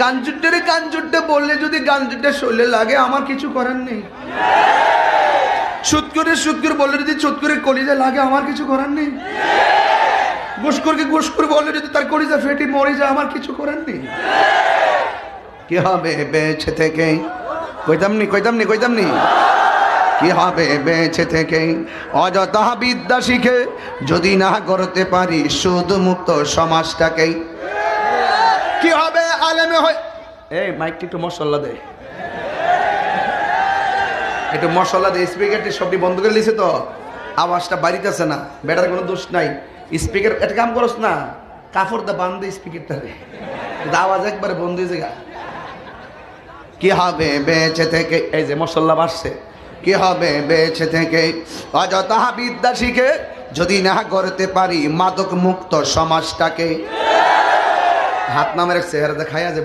গান জুটতে বললে যদি গান জুটে শরীরে লাগে আমার কিছু করার নেই। সুদ করে বললে যদি সুদ করে কলিজা লাগে আমার কিছু করার নেই। গোশ করে বললে যদি তার কলিজা ফেটে মরে যায় আমার কিছু করার নেই। কি হবে বেঁচে থেকে কইতাম নি কি হবে বেঁচে থেকে অযথা বিদ্যা শিখে যদি না করতে পারি সুদ মুক্ত সমাজটাকে। কি হবে আলেমে হয় এই মাইকটি একটু মশলা দে, একটু মশলা দে। স্পিকারটি সবটি বন্ধ করে দিয়েছে তো আওয়াজটা বাড়িতেছে না। বেটার কোনো দোষ নাই। স্পিকার একটা কাম করস না, কাপড় দা বান্ধ স্পিকারটা রে, আওয়াজ একবারে বন্ধ হয়ে যায়। কি হবে বেঁচে থেকে এই যে মশলা বাড়ছে। কি হবে বেঁচে থেকে অযথা বিদ্যা শিখে যদি না করতে পারি মাদক মুক্ত সমাজটাকে। হাত নামের চেহারা দেখায় যে